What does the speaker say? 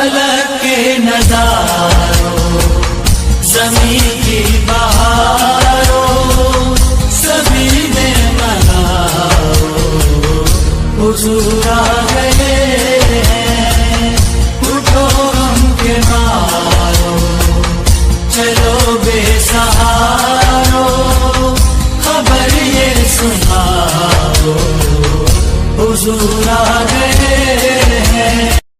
फलक के नजारों, ज़मीं की बहारों, सभी में मनाओ, हुजूर आ गए हैं, उठो गम के मारो, चलो बेसहारा